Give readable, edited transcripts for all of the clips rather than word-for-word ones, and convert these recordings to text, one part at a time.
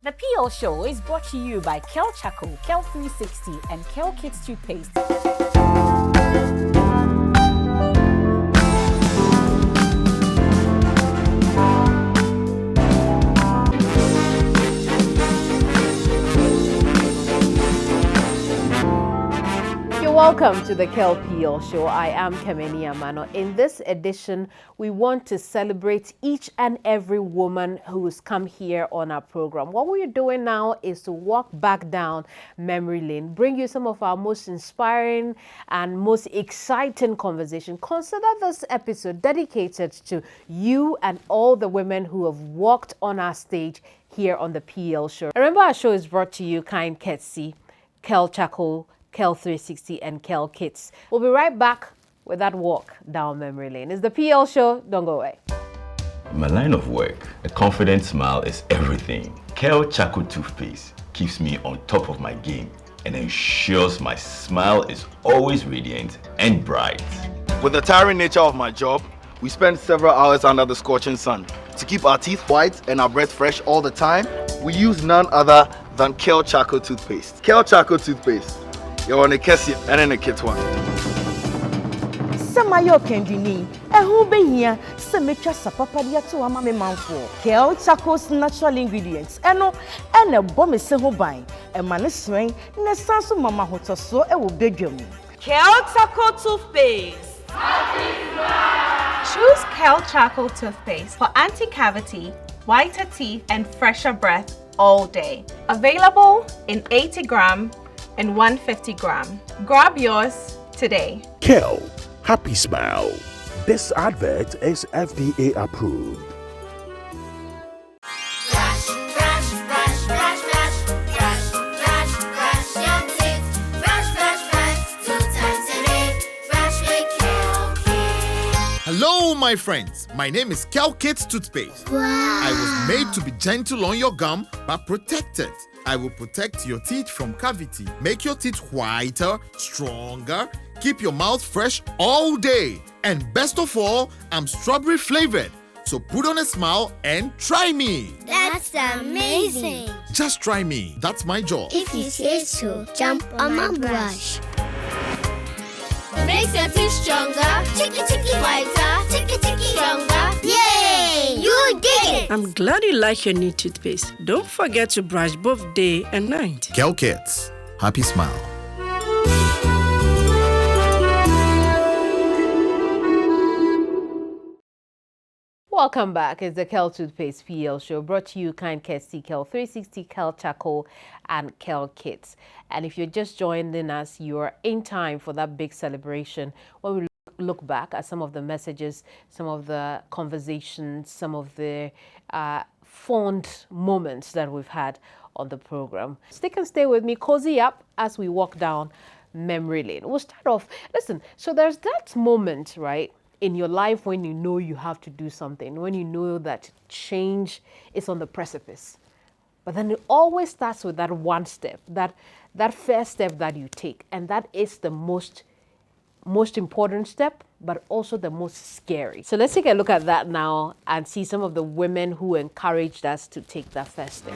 The PL Show is brought to you by Kel Chaco, Kel 360, and Kel Kids Toothpaste. Welcome to the Kel PL Show. I am Keminni Amanor. In this edition, we want to celebrate each and every woman who has come here on our program. What we're doing now is to walk back down memory lane, bring you some of our most inspiring and most exciting conversation. Consider this episode dedicated to you and all the women who have walked on our stage here on the PL Show. Remember, our show is brought to you kind courtesy Kel Chaco, Kel 360, and Kel Kids. We'll be right back with that walk down memory lane. It's the PL Show. Don't go away. In my line of work, a confident smile is everything. Kel Chaco toothpaste keeps me on top of my game and ensures my smile is always radiant and bright. With the tiring nature of my job, we spend several hours under the scorching sun. To keep our teeth white and our breath fresh all the time, we use none other than Kel Chaco toothpaste. Kel Chaco toothpaste. You're on a Kessie and in a kit one. Samayo Kendini, who be here, Semetra Sapapadia to a mammy manful. Kel Chaco's natural ingredients, and a bomb is so buying, and maniswing, Nesansu Mama Hoto so a will beg you. Kel Chaco toothpaste. Choose Kel Chaco toothpaste for anti-cavity, whiter teeth, and fresher breath all day. Available in 80-gram and 150-gram. Grab yours today. Kel, happy smile. This advert is FDA approved. Brush, brush, brush, brush, brush, brush, brush, brush your teeth. Brush, brush, brush, 2 times a day. Brush with Kel Kids. Hello, my friends. My name is Kel Kids Toothpaste. Wow. I was made to be gentle on your gum, but protected. I will protect your teeth from cavity, make your teeth whiter, stronger, keep your mouth fresh all day. And best of all, I'm strawberry flavored. So put on a smile and try me. That's amazing. Just try me. That's my job. If you say so, jump on my brush. Makes your teeth stronger, chicky chicky whiter, chicky chicky stronger. Yay! You did it! I'm glad you like your new toothpaste. Don't forget to brush both day and night. Kel Kids, happy smile. Welcome back. It's the Kel Toothpaste PL Show, brought to you kind courtesy Kel 360, Kel Chaco, and Kel Kids. And if you're just joining us, you're in time for that big celebration when we look back at some of the messages, some of the conversations, some of the fond moments that we've had on the program. Stick and stay with me, cozy up as we walk down memory lane. We'll start off. Listen, so there's that moment, right, in your life when you know you have to do something, when you know that change is on the precipice. But then it always starts with that one step, that first step that you take. And that is the most important step, but also the most scary. So let's take a look at that now and see some of the women who encouraged us to take that first step.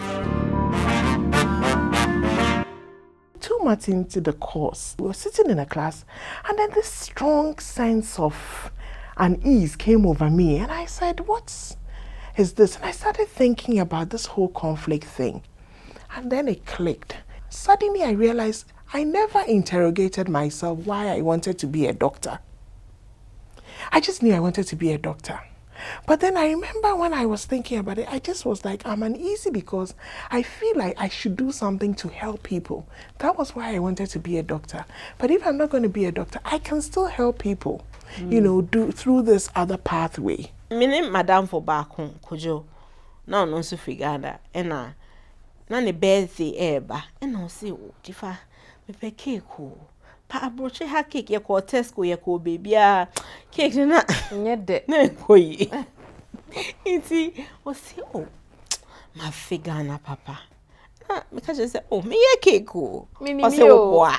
2 months into the course, we were sitting in a class, and then this strong sense of unease came over me, and I said, what is this? And I started thinking about this whole conflict thing, and then it clicked. Suddenly I realized I never interrogated myself why I wanted to be a doctor. I just knew I wanted to be a doctor. But then I remember when I was thinking about it, I just was like, I'm uneasy because I feel like I should do something to help people. That was why I wanted to be a doctor. But if I'm not going to be a doctor, I can still help people, you know, do through this other pathway. Meaning, Madame for back home, Kojo. No, no, so figada, and na ne birthday eba, and no see, Tifa, me cake. Pa broche ha cake ye ko Tesco ye ko baby cake na Nyede na koyi iti o si o ma figure na papa na me ka say oh me ye cake o o se o kwa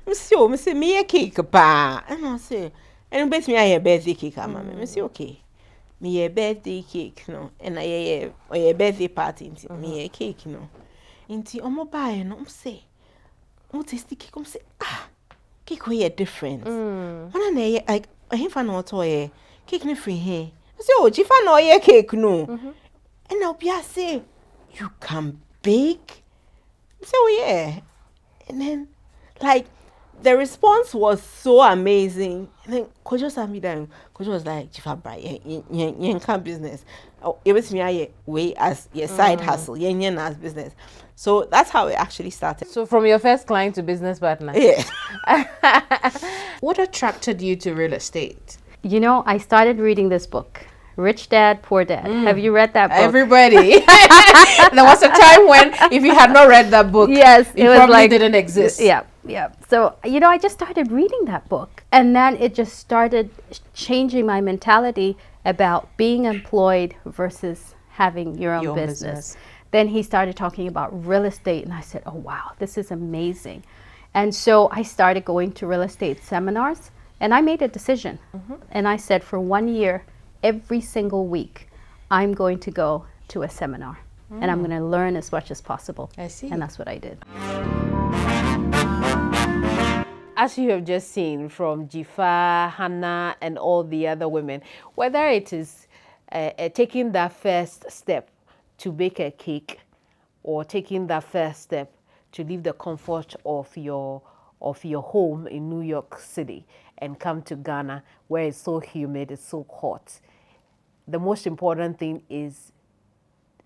me say me ye cake pa and I say and bet me I birthday cake ama me say okay me a birthday cake no and I a birthday party me a cake no inti omo buy no say tasty cake say cake we different ona na like ahimfa na oto cake no free here say oh jifa na cake no and now be say you can bake say oh yeah and then like the response was so amazing. And then Kojo sat me down. Kojo was like, "Jifa bra, you can't business. Oh, it was me way as your side hustle, you as business." So that's how it actually started. So from your first client to business partner. Yeah. What attracted you to real estate? You know, I started reading this book, Rich Dad, Poor Dad. Have you read that book? Everybody. There was a time when if you had not read that book, yes, it was probably like, didn't exist. Yeah. So, you know, I just started reading that book. And then it just started changing my mentality about being employed versus having your own business. Then he started talking about real estate. And I said, oh, wow, this is amazing. And so I started going to real estate seminars. And I made a decision. And I said, for 1 year, every single week, I'm going to go to a seminar. And I'm going to learn as much as possible. I see. And that's what I did. As you have just seen from Jifa, Hannah, and all the other women, whether it is taking that first step to bake a cake or taking that first step to leave the comfort of your home in New York City and come to Ghana where it's so humid, it's so hot, the most important thing is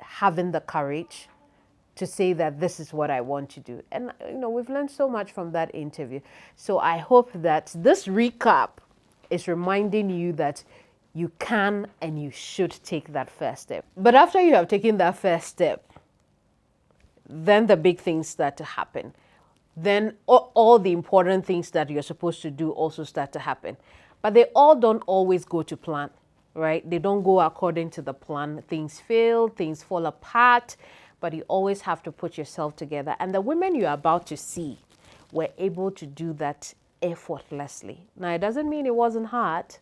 having the courage to say that this is what I want to do. And, you know, we've learned so much from that interview. So I hope that this recap is reminding you that you can and you should take that first step. But after you have taken that first step, then the big things start to happen. Then all the important things that you're supposed to do also start to happen. But they all don't always go to plan, right? They don't go according to the plan. Things fail, things fall apart. But you always have to put yourself together. And the women you're about to see were able to do that effortlessly. Now, it doesn't mean it wasn't hard,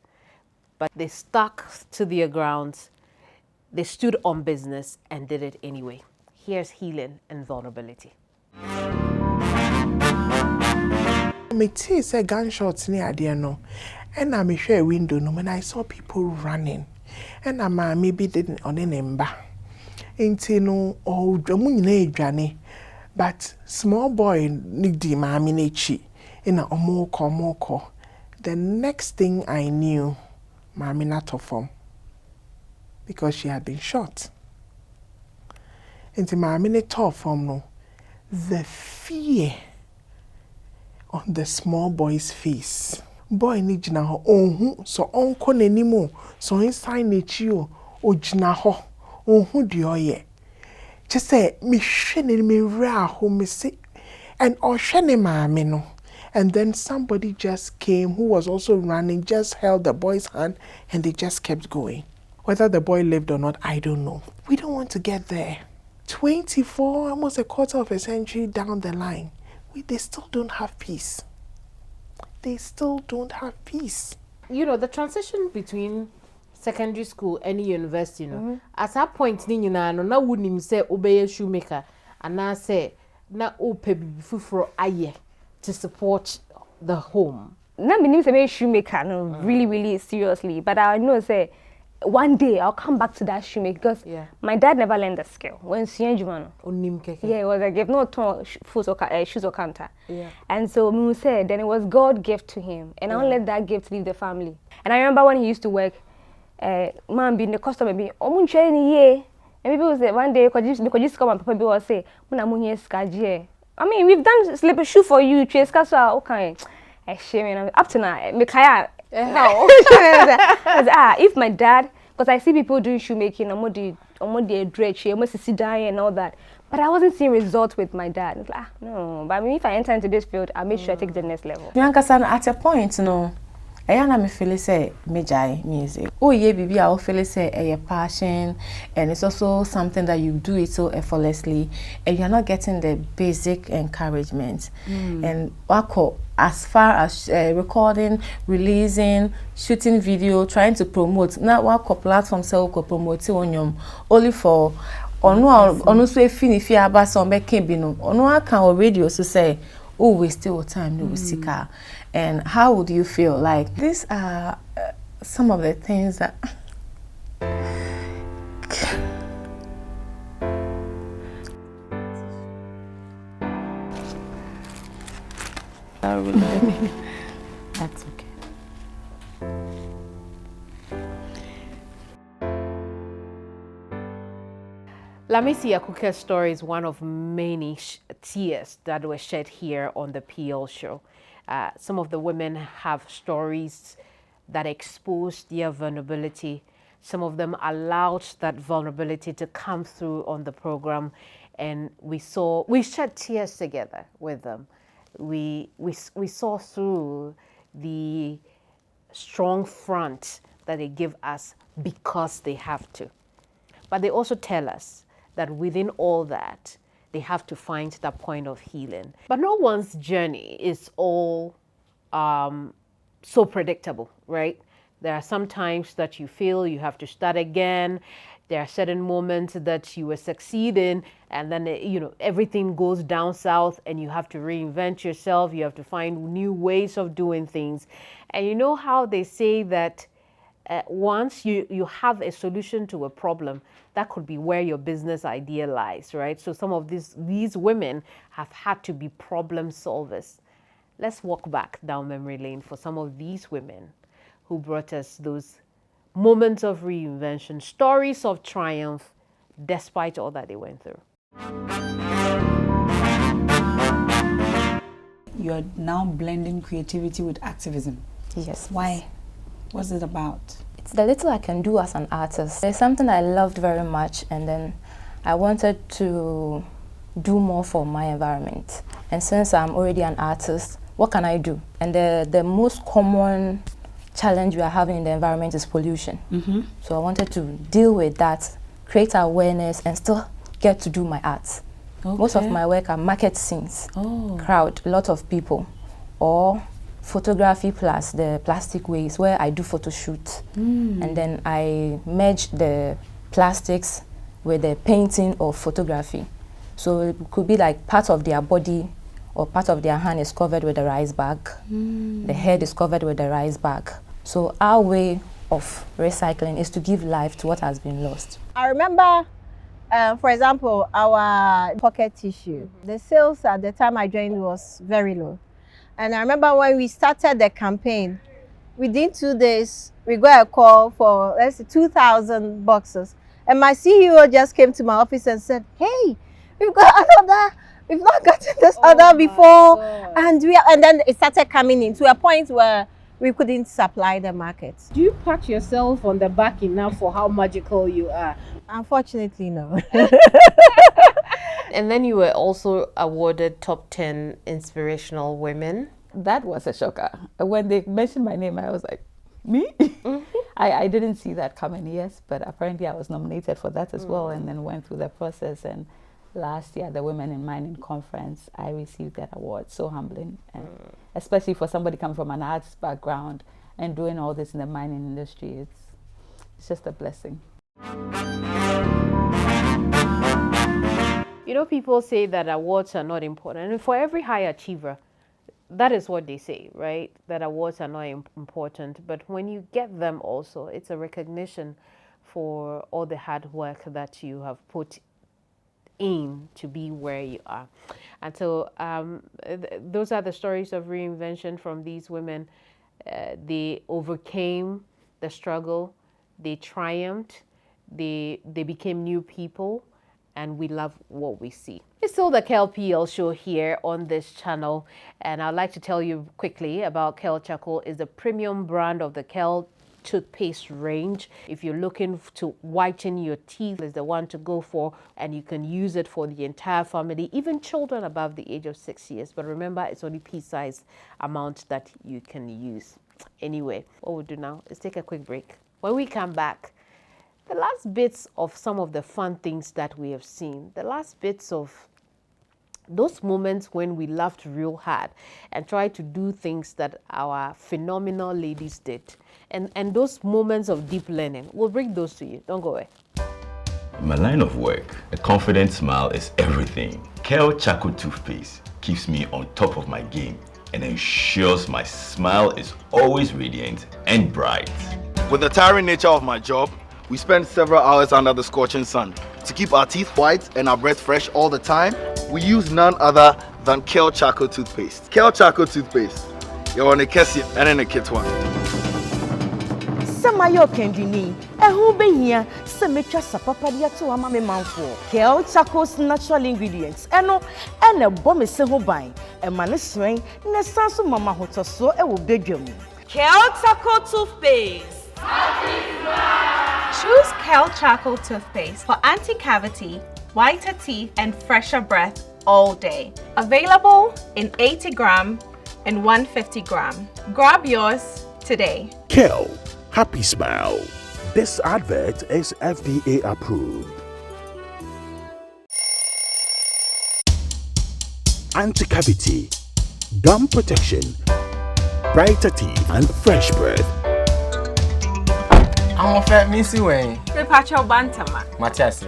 but they stuck to their grounds. They stood on business and did it anyway. Here's healing and vulnerability. Me tea say gunshots near there no. And I me share a window no when I saw people running. And I maybe didn't on an ember. Inti no o dwamu nyina edwane but small boy need di maami nechi ina omoko the next thing I knew maami na tofom because she had been shot. Inti maami ne tofom no the fear on the small boy's face. Boy ni jina ho ohun so onko n'animo so inside nechi o jina ho. Who do you just say me shene me raho me see and or shene maame no and then somebody just came who was also running, just held the boy's hand and they just kept going. Whether the boy lived or not, I don't know. We don't want to get there. 24, almost a quarter of a century down the line, they still don't have peace. They still don't have peace. You know, the transition between secondary school and university, you know, at that point, you know, na wouldn't say obey shoemaker, and I say na ope for aye to support the home. Na me say shoemaker no really seriously, but I know say one day I'll come back to that shoemaker because my dad never learned the skill. When Sienjumano, it was a gift, no shoes or counter. And so we said then it was God gift to him, and I won't let that gift leave the family. And I remember when he used to work. Man being the customer be omun training ye and people say one day because come and papa be will say muna munye skaje. I mean we've done slip a shoe for you chase kasa okay shame up to now me kaya how if my dad because I see people doing shoemaking omodi dredge almost sit down and all that but I wasn't seeing results with my dad. It's like no, but I mean if I enter into this field I'll make sure I take the next level. Nyankasan at a point no I me feel say me music. Oh yeah, baby, I feel say a passion, and it's also something that you do it so effortlessly, and you're not getting the basic encouragement. And wako as far as recording, releasing, shooting video, trying to promote. Now what platform sell ko promote only for onu so if you aba some can be no onu can already also say, oh, we still time no seek. And how would you feel? Like these are some of the things that That's okay. Lamisi Akuka's story is one of many tears that were shed here on the PL show. Some of the women have stories that expose their vulnerability. Some of them allowed that vulnerability to come through on the program, and we shed tears together with them. We saw through the strong front that they give us because they have to. But they also tell us that within all that, they have to find that point of healing. But no one's journey is all so predictable, right? There are some times that you feel you have to start again. There are certain moments that you were succeeding, and then everything goes down south, and you have to reinvent yourself. You have to find new ways of doing things. And you know how they say that once you have a solution to a problem, that could be where your business idea lies, right? So some of these women have had to be problem solvers. Let's walk back down memory lane for some of these women who brought us those moments of reinvention, stories of triumph, despite all that they went through. You are now blending creativity with activism. Yes. Why? What's it about? It's the little I can do as an artist. There's something I loved very much, and then I wanted to do more for my environment. And since I'm already an artist, what can I do? And the most common challenge we are having in the environment is pollution. So I wanted to deal with that, create awareness, and still get to do my art. Most of my work are market scenes, crowd, a lot of people, or photography plus the plastic waste where I do photo shoot. And then I merge the plastics with the painting or photography. So it could be like part of their body or part of their hand is covered with a rice bag. The head is covered with a rice bag. So our way of recycling is to give life to what has been lost. I remember, for example, our pocket tissue. The sales at the time I joined was very low. And I remember when we started the campaign, within 2 days, we got a call for, let's say, 2,000 boxes. And my CEO just came to my office and said, hey, we've got another, we've not gotten this other before. And then it started coming in to a point where we couldn't supply the market. Do you pat yourself on the back enough for how magical you are? Unfortunately, no. And then you were also awarded top 10 inspirational women. That was a shocker. When they mentioned my name, I was like, me? I didn't see that coming, yes, but apparently I was nominated for that as well, and then went through the process. And last year, the Women in Mining Conference, I received that award. So humbling, and especially for somebody coming from an arts background and doing all this in the mining industry, it's just a blessing. You know, people say that awards are not important, and for every high achiever, that is what they say, right? That awards are not important, but when you get them also, it's a recognition for all the hard work that you have put in to be where you are. And so those are the stories of reinvention from these women. They overcame the struggle, they triumphed, they became new people, and we love what we see. It's still the KLPL show here on this channel, and I'd like to tell you quickly about Kel Charcoal. Is a premium brand of the Kel toothpaste range. If you're looking to whiten your teeth, is the one to go for, and you can use it for the entire family, even children above the age of 6 years. But remember, it's only pea-sized amount that you can use. Anyway, what we'll do now is take a quick break. When we come back, the last bits of some of the fun things that we have seen, the last bits of Those moments when we laughed real hard and tried to do things that our phenomenal ladies did. And those moments of deep learning, we'll bring those to you. Don't go away. In my line of work, a confident smile is everything. Kel Charcoal toothpaste keeps me on top of my game and ensures my smile is always radiant and bright. With the tiring nature of my job, we spend several hours under the scorching sun. To keep our teeth white and our breath fresh all the time, we use none other than Kel Charcoal toothpaste. Kel Charcoal toothpaste. You're on a Kessie and in a kit one. Samayo Kendini, a who be here, Semetra Sapapadia to a mammy manful. Kel Charcoal's natural ingredients, and a bomb is several buying, a man is swing, Nesanso Mama Hoto so a will beg you. Kel Charcoal toothpaste. Choose Kel Charcoal toothpaste for anti-cavity, whiter teeth, and fresher breath all day. Available in 80 gram and 150 gram. Grab yours today. Kel, happy smile. This advert is FDA approved. Anti-cavity, gum protection, brighter teeth, and fresh breath. I'm fat Missy Wayne. Prepare bantama. Matias.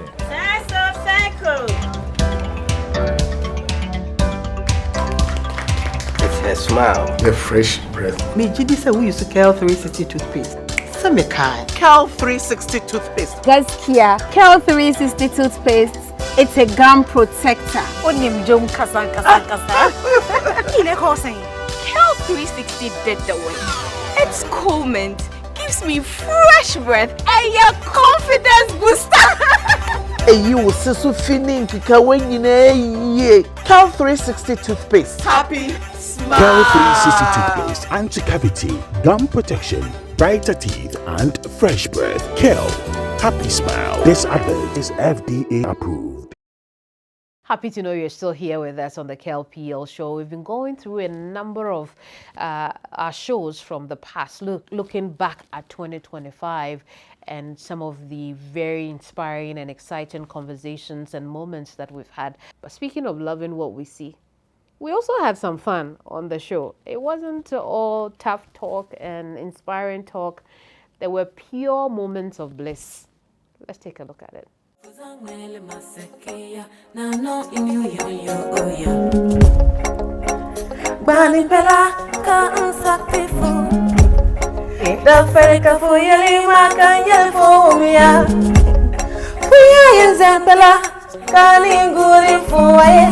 It's her smile. The fresh breath. Me, Gidi said we used to Kel 360 toothpaste. Same kind. Kel 360 toothpaste. Gaskia, Kel 360 toothpaste. It's a gum protector. Onim Jom Kasan. Kel 360 did the way. It's cool mint. Gives me fresh breath and your confidence booster. And you will see so feeling when you know Kel 360 toothpaste. Happy smile. Kel 360 toothpaste, anti-cavity, gum protection, brighter teeth, and fresh breath. Kel, happy smile. This advert is FDA approved. Happy to know you're still here with us on the KLPL show. We've been going through a number of our shows from the past, looking back at 2025 and some of the very inspiring and exciting conversations and moments that we've had. But speaking of loving what we see, we also had some fun on the show. It wasn't all tough talk and inspiring talk. There were pure moments of bliss. Let's take a look at it. Bani pela ka unsaktifu da ferika fu yeli maka yeli fu miya fuya yenzen pela ka linguri fu waye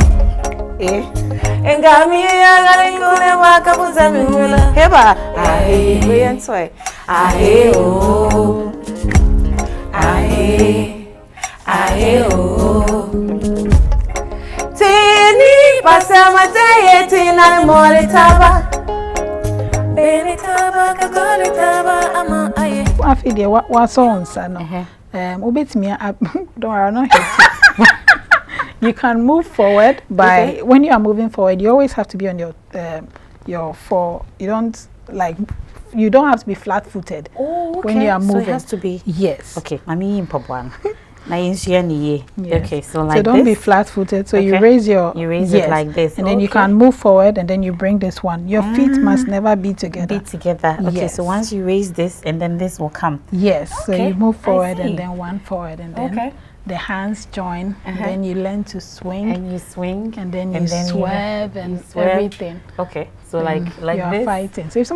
engami ya galingure maka fu zamihula heba ahe kuyen soy ahe o ahe oh tini pasama taye tina mole taba beni taba kagole taba ama aye Afehyia what songs no obetimi don't worry not here you can move forward by when you are moving forward you always have to be on your you don't have to be flat-footed when you are moving. So it has to be yes. Okay, mami impopwan. Okay, so like so don't this. be flat-footed. So you raise it like this, and then you can move forward, and then you bring this one. Your feet must never be together. Okay, so once you raise this, and then this will come. Yes. So you move forward, and then one forward, and then the hands join, and then you learn to swing. And you swing, and then you swerve and everything. Okay, so like you are this. fighting. So if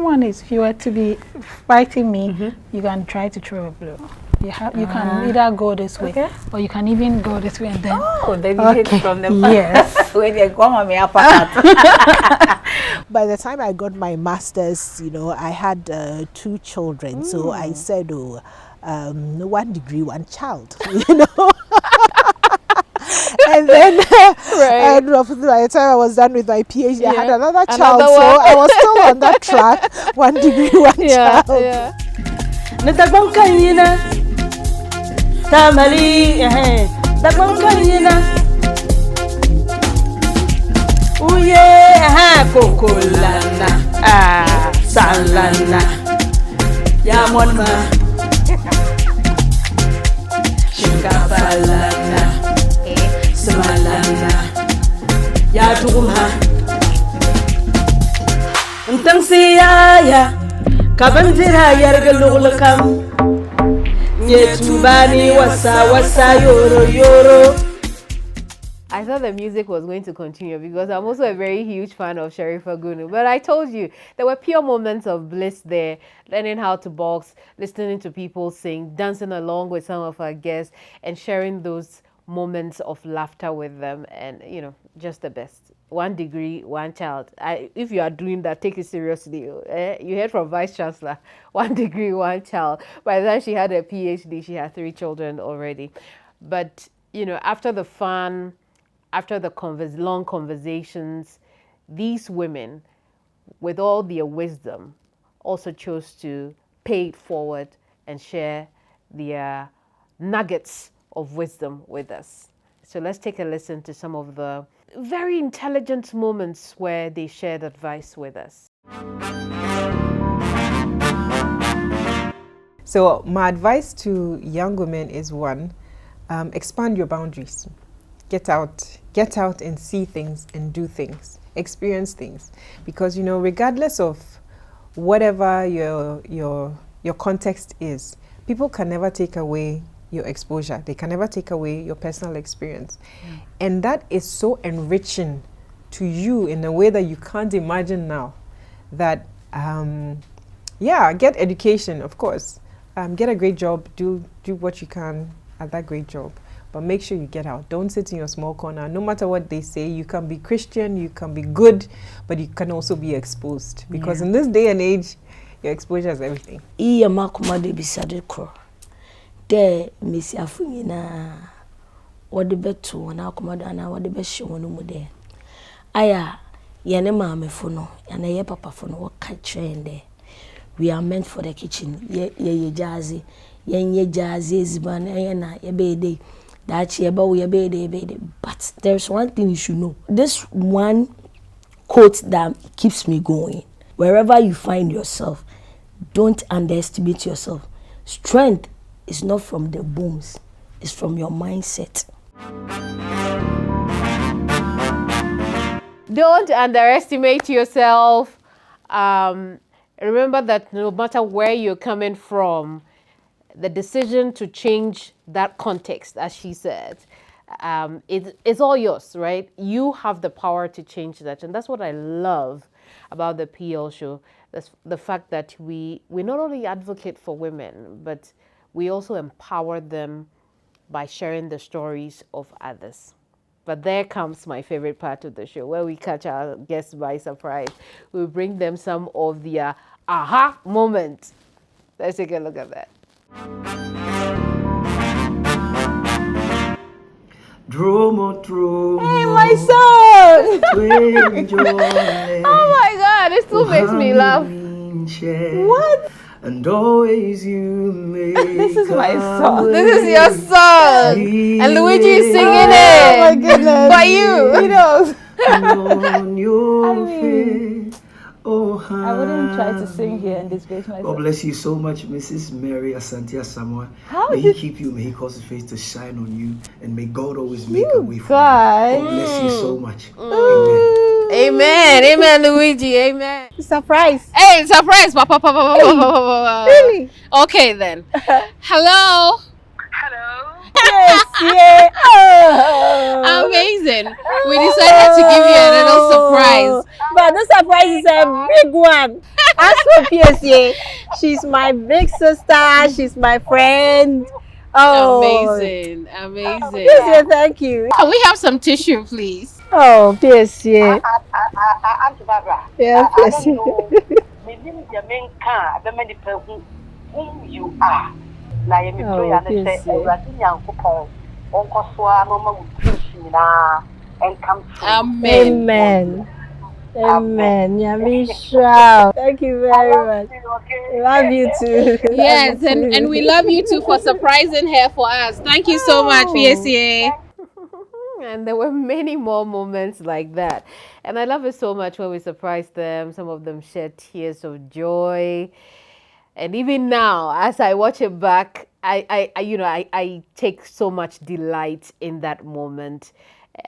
you were to be fighting me, you can try to throw a blow. You can either go this way, or you can even go this way and then. Oh, then you hit from the yes. When you come on me up. By the time I got my master's, I had 2 children, so I said, 1 degree, 1 child, And then, and by the time I was done with my PhD, I had another child, so I was still on that track. 1 degree, 1 child. Tamali, the Bonkayina. Uye, Cocolana, Salana, Yamonma, Shingapalana, Smalana, kuma Ntang siyaya Kabandira yarga lulakam Nyetubani wasa wasa yoro yoro. I thought the music was going to continue because I'm also a very huge fan of Sharifa Gunu. But I told you, there were pure moments of bliss there, learning how to box, listening to people sing, dancing along with some of our guests, and sharing those moments of laughter with them. And, you know, just the best. 1 degree, 1 child. If you are doing that, take it seriously. You heard from Vice Chancellor, 1 degree, 1 child. By the time she had a PhD, she had 3 children already. But, you know, after the fun, after the long conversations, these women, with all their wisdom, also chose to pay it forward and share their nuggets of wisdom with us. So let's take a listen to some of the very intelligent moments where they shared advice with us. So my advice to young women is one, expand your boundaries. Get out and see things and do things, experience things, because you know, regardless of whatever your context is, people can never take away your exposure. They can never take away your personal experience, and that is so enriching to you in a way that you can't imagine now. That yeah, get education, of course, get a great job, do what you can at that great job. But make sure you get out. Don't sit in your small corner. No matter what they say, you can be Christian, you can be good, but you can also be exposed. Because in this day and age, your exposure is everything. Iya makuma de bisade kro. De mesi afunyi na wode beto na akuma da na wode be hye wonu mu de. Aya yene maamefo no, yana ye papafo no waka trend. We are meant for the kitchen. Ye jazzy. Ye jazzy ezban na ye be dey. But there's one thing you should know. This one quote that keeps me going. Wherever you find yourself, don't underestimate yourself. Strength is not from the bones, it's from your mindset. Don't underestimate yourself. Remember that no matter where you're coming from, the decision to change that context, as she said, it's all yours, right? You have the power to change that. And that's what I love about the PL show. That's the fact that we not only advocate for women, but we also empower them by sharing the stories of others. But there comes my favorite part of the show, where we catch our guests by surprise. We bring them some of their aha moments. Let's take a look at that. Hey, my son! Oh my God, it still makes me laugh. What? And always you make This is my song. This is your song. And Luigi is singing it. Oh my goodness. By you. He knows. on your face. Oh, I wouldn't try to sing here and disgrace myself. God bless you so much, Mrs. Mary Asantia Samoa. How may He keep you, may He cause His face to shine on you, and may God always make a way for you. God bless you so much. Amen. Amen, Luigi. Amen. Surprise. Hey, surprise. Really? Okay, then. Hello. Yes, yeah. Oh. Amazing. We decided to give you a little surprise. But the surprise is a big one. As for PSA, she's my big sister. She's my friend. Oh. Amazing. Amazing. PSA, thank you. Can we have some tissue, please? Oh, PSA. Auntie Barbara. Yeah, PSA. Who you are. Like me pray and say, and come true. Amen. Amen. Yamisha. Thank you very much. Love you too. Yes, and we love you too for surprising her for us. Thank you so much, PSA. And there were many more moments like that. And I love it so much when we surprise them. Some of them shed tears of joy. And even now, as I watch it back, I take so much delight in that moment.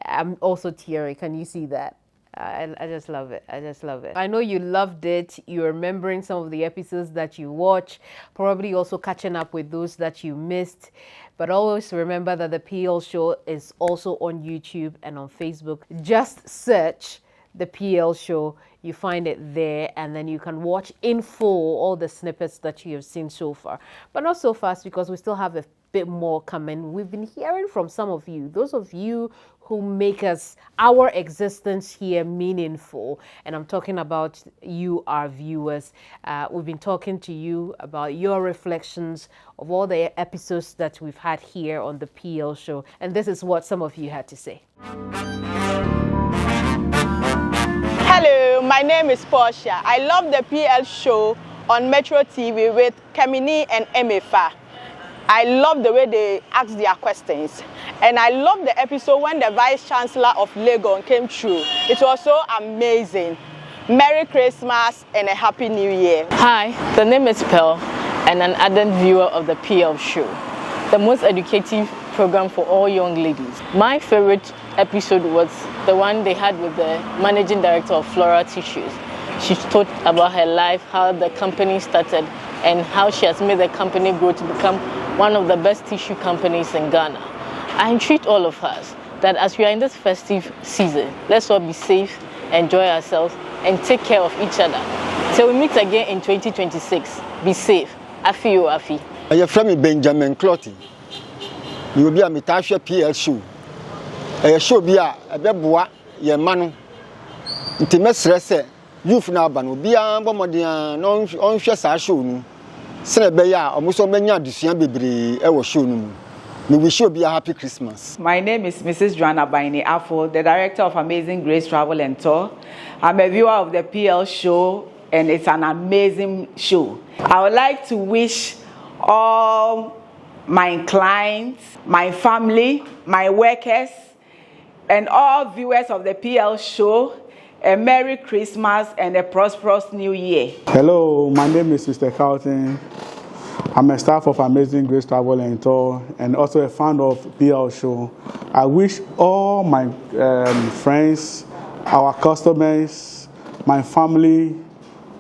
I'm also teary. Can you see that? I just love it. I just love it. I know you loved it. You're remembering some of the episodes that you watch, probably also catching up with those that you missed. But always remember that the PL Show is also on YouTube and on Facebook. Just search the PL Show. You find it there, and then you can watch in full all the snippets that you have seen so far. But not so fast, because we still have a bit more coming. We've been hearing from some of you, those of you who make our existence here meaningful. And I'm talking about you, our viewers. We've been talking to you about your reflections of all the episodes that we've had here on the PL Show. And this is what some of you had to say. Hello, my name is Portia. I love the PL Show on Metro TV with Keminni and Afehyia. I love the way they ask their questions. And I love the episode when the Vice Chancellor of Legon came through. It was so amazing. Merry Christmas and a Happy New Year. Hi, the name is Pearl, and an ardent viewer of the PL Show, the most educative program for all young ladies. My favorite episode was the one they had with the managing director of Flora Tissues. She talked about her life, how the company started, and how she has made the company grow to become one of the best tissue companies in Ghana. I entreat all of us that as we are in this festive season, let's all be safe, enjoy ourselves, and take care of each other. Till we meet again in 2026, be safe. Afehyia, Afi. My friend is Benjamin Clotty. You will be a Mitasha PL Show. A show be a beboa, ye manu. Intimate youth na banu be a bomodian on share show. Senebeya, almost so many addition bebre, I was shown. We wish you be a happy Christmas. My name is Mrs. Joanna Baini Afo, the director of Amazing Grace Travel and Tour. I'm a viewer of the PL Show, and it's an amazing show. I would like to wish all my clients, my family, my workers, and all viewers of the PL Show a Merry Christmas and a prosperous New Year. Hello, my name is Mr. Carlton. I'm a staff of Amazing Grace Travel and Tour, and also a fan of PL Show. I wish all my friends, our customers, my family,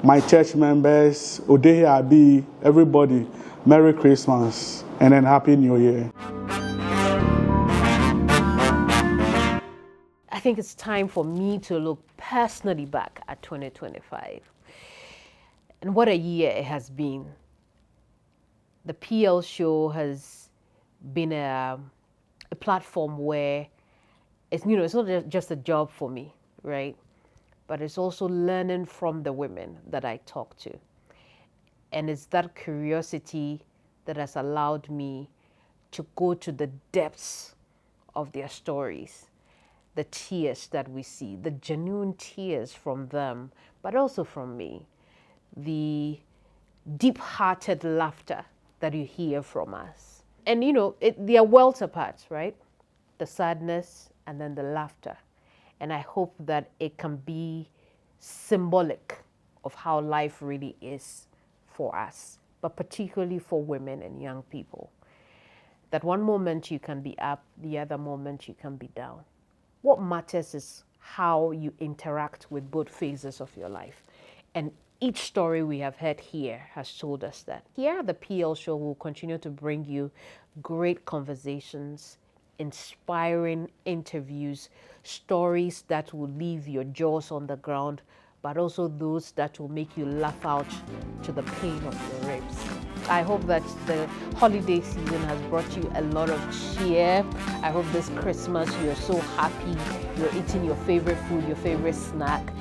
my church members, Odehe Abi, everybody, Merry Christmas and then Happy New Year. I think it's time for me to look personally back at 2025 and what a year it has been. The PL Show has been a platform where it's not just a job for me, right? But it's also learning from the women that I talk to. And it's that curiosity that has allowed me to go to the depths of their stories. The tears that we see, the genuine tears from them, but also from me. The deep-hearted laughter that you hear from us. And they are worlds apart, right? The sadness and then the laughter. And I hope that it can be symbolic of how life really is for us, but particularly for women and young people. That one moment you can be up, the other moment you can be down. What matters is how you interact with both phases of your life. And each story we have heard here has told us that. Here at the PL Show, we'll continue to bring you great conversations, inspiring interviews, stories that will leave your jaws on the ground, but also those that will make you laugh out to the pain of your ribs. I hope that the holiday season has brought you a lot of cheer. I hope this Christmas you're so happy, you're eating your favorite food, your favorite snack.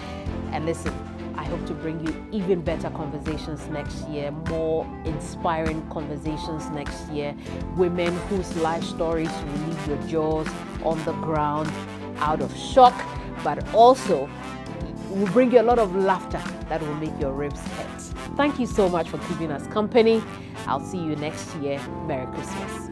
And listen, I hope to bring you even better conversations next year, more inspiring conversations next year, women whose life stories will leave your jaws on the ground, out of shock, but also will bring you a lot of laughter that will make your ribs hurt. Thank you so much for keeping us company. I'll see you next year. Merry Christmas.